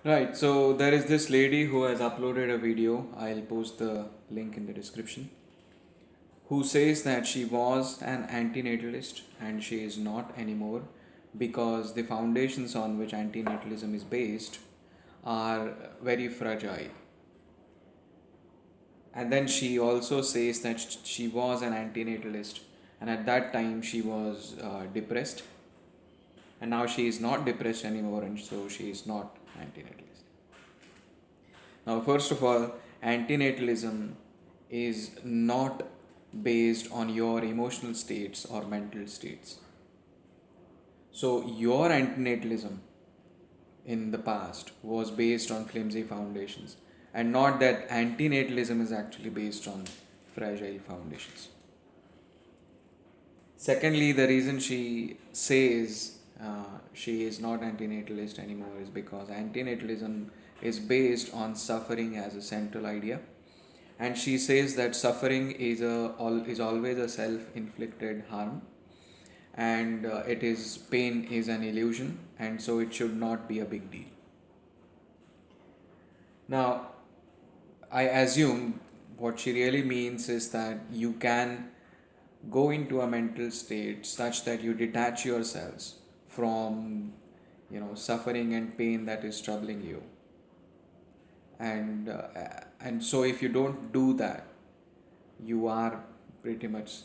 Right, so there is this lady who has uploaded a video. I'll post the link in the description. Who says that she was an antinatalist and she is not anymore because the foundations on which antinatalism is based are very fragile. And then she also says that she was an antinatalist and at that time she was depressed, and now she is not depressed anymore and so she is not antinatalist. Now, first of all, antinatalism is not based on your emotional states or mental states. So, your antinatalism in the past was based on flimsy foundations, and not that antinatalism is actually based on fragile foundations. Secondly, the reason she says she is not antinatalist anymore is because antinatalism is based on suffering as a central idea, and she says that suffering is always a self-inflicted harm, and it is pain is an illusion, and so it should not be a big deal. Now, I assume what she really means is that you can go into a mental state such that you detach yourselves from suffering and pain that is troubling you, and so if you don't do that, you are pretty much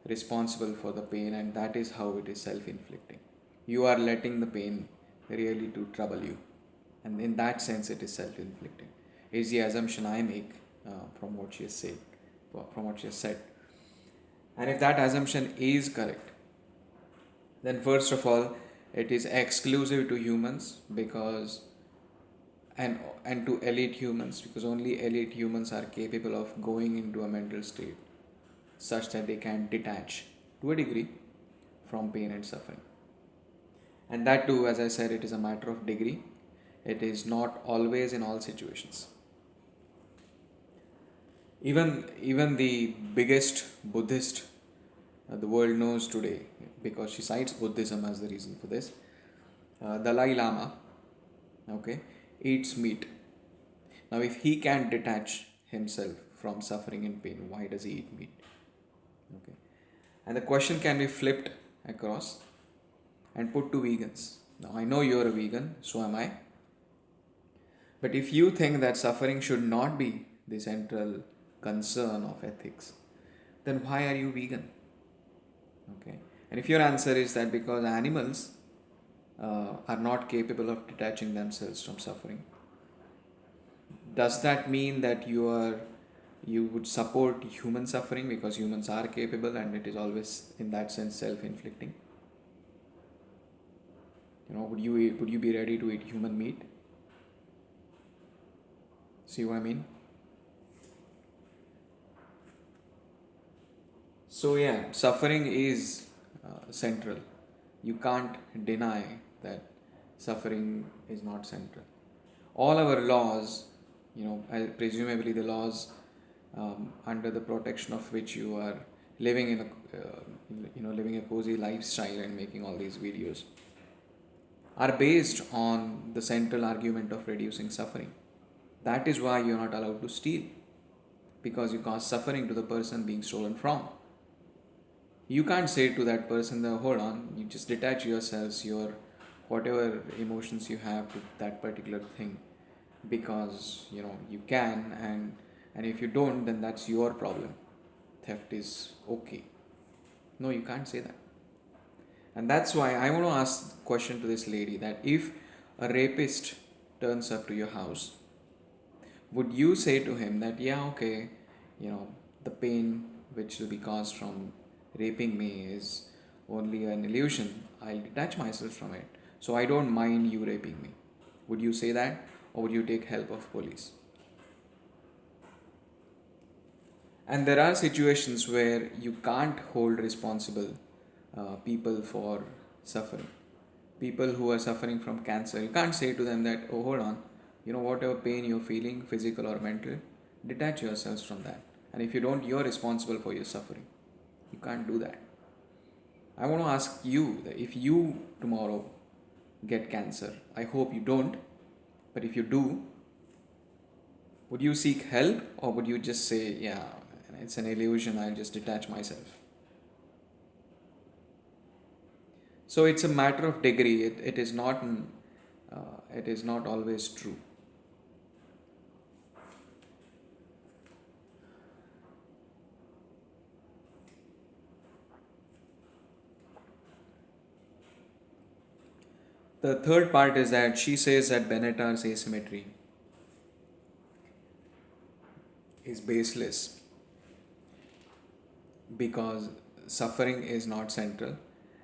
responsible for the pain, and that is how it is self-inflicting. You are letting the pain really to trouble you, and in that sense it is self-inflicting, is the assumption I make from what she has said, from what she has said. And if that assumption is correct, then first of all, it is exclusive to humans, because and to elite humans, because only elite humans are capable of going into a mental state such that they can detach to a degree from pain and suffering. And that too, as I said, it is a matter of degree. It is not always in all situations. Even the biggest Buddhist the world knows today, because she cites Buddhism as the reason for this. Dalai Lama, okay, eats meat. Now, if he can detach himself from suffering and pain, why does he eat meat? Okay, and the question can be flipped across and put to vegans. Now, I know you're a vegan, so am I. But if you think that suffering should not be the central concern of ethics, then why are you vegan? Okay, and if your answer is that because animals are not capable of detaching themselves from suffering, does that mean that you would support human suffering because humans are capable and it is always in that sense self-inflicting? Would you be ready to eat human meat? See what I mean? So yeah, suffering is central. You can't deny that suffering is not central. All our laws, presumably the laws under the protection of which you are living in living a cozy lifestyle and making all these videos, are based on the central argument of reducing suffering. That is why you are not allowed to steal, because you cause suffering to the person being stolen from. You can't say to that person that, hold on, you just detach yourselves, your whatever emotions you have to that particular thing, because you can, and if you don't, then that's your problem. Theft is okay. No, you can't say that. And that's why I want to ask the question to this lady, that if a rapist turns up to your house, would you say to him that, yeah, okay, the pain which will be caused from raping me is only an illusion, I'll detach myself from it, so I don't mind you raping me? Would you say that, or would you take help of police? And there are situations where you can't hold responsible people for suffering. People who are suffering from cancer, you can't say to them that, oh, hold on, whatever pain you're feeling, physical or mental, detach yourselves from that. And if you don't, you're responsible for your suffering. You can't do that. I want to ask you that if you tomorrow get cancer, I hope you don't, But if you do, would you seek help, or would you just say, yeah, it's an illusion, I'll just detach myself? So it's a matter of degree. It is not always true. The third part is that she says that Bennett's asymmetry is baseless because suffering is not central,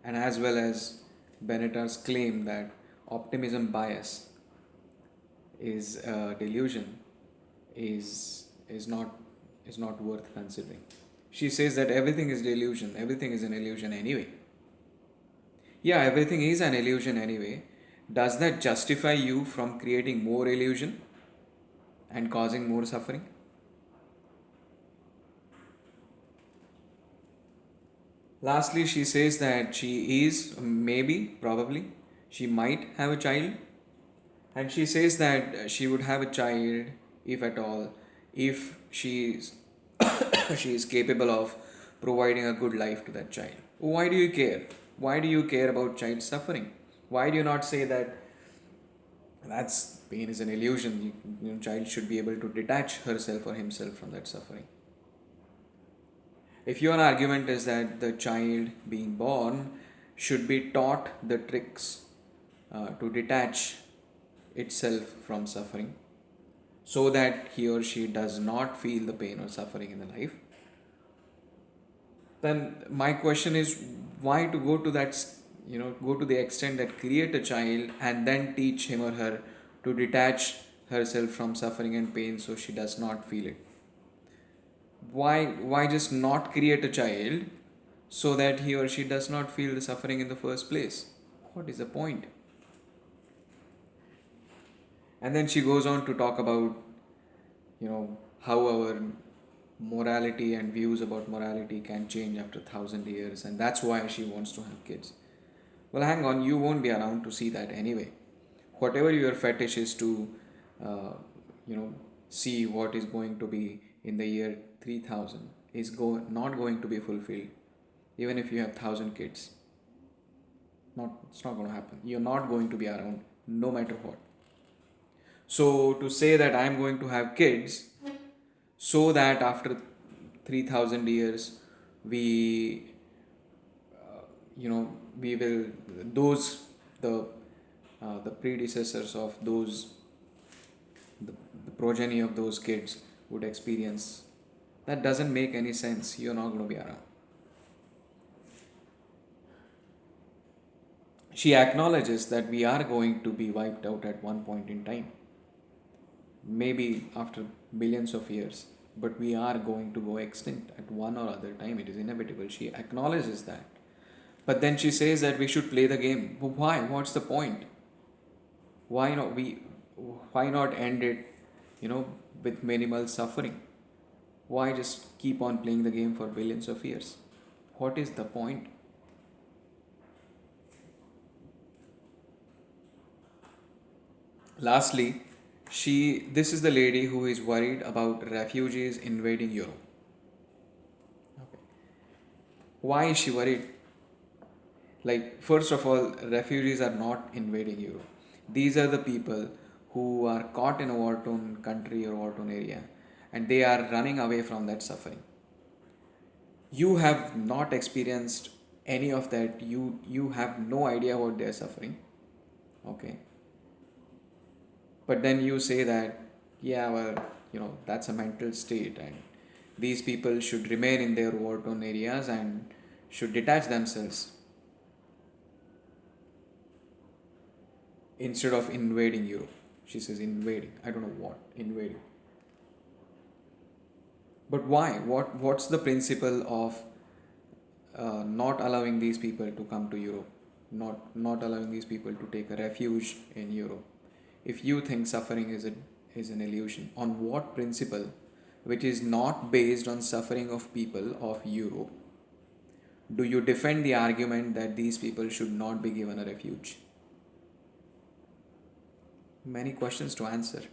and as well as Bennett's claim that optimism bias is a delusion is is not worth considering. She says that everything is delusion, everything is an illusion anyway. Yeah, everything is an illusion anyway. Does that justify you from creating more illusion and causing more suffering? Lastly, she says that she is, maybe, probably, she might have a child, and she says that she would have a child, if at all, if she is, she is capable of providing a good life to that child. Why do you care? Why do you care about child suffering? Why do you not say that that's pain is an illusion? Child should be able to detach herself or himself from that suffering. If your argument is that the child being born should be taught the tricks to detach itself from suffering so that he or she does not feel the pain or suffering in the life, then my question is, why to go to that, go to the extent that create a child and then teach him or her to detach herself from suffering and pain so she does not feel it? Why just not create a child so that he or she does not feel the suffering in the first place? What is the point? And then she goes on to talk about, how our morality and views about morality can change after 1,000 years, and that's why she wants to have kids. Well, hang on, you won't be around to see that anyway. Whatever your fetish is to, uh, see what is going to be in the year 3000 is not going to be fulfilled, even if you have 1,000 kids. It's not going to happen. You're not going to be around no matter what. So to say that I'm going to have kids so that after 3000 years we we will those the predecessors of those the progeny of those kids would experience, that doesn't make any sense. You're not going to be around. She acknowledges that we are going to be wiped out at one point in time, maybe after billions of years, but we are going to go extinct at one or other time. It is inevitable. She acknowledges that. But then she says that we should play the game. Why? What's the point? Why not we? Why not end it, you know, with minimal suffering? Why just keep on playing the game for billions of years? What is the point? Lastly, this is the lady who is worried about refugees invading Europe. Okay. Why is she worried? Like, first of all, refugees are not invading Europe. These are the people who are caught in a war torn country or war torn area, and they are running away from that suffering. You have not experienced any of that. You have no idea what they are suffering. Okay. But then you say that, yeah, well, that's a mental state, and these people should remain in their war torn areas and should detach themselves instead of invading Europe. She says invading. I don't know what invading. But why? What's the principle of not allowing these people to come to Europe? Not allowing these people to take a refuge in Europe. If you think suffering is an illusion, on what principle, which is not based on suffering of people of Europe, do you defend the argument that these people should not be given a refuge? many questions to answer.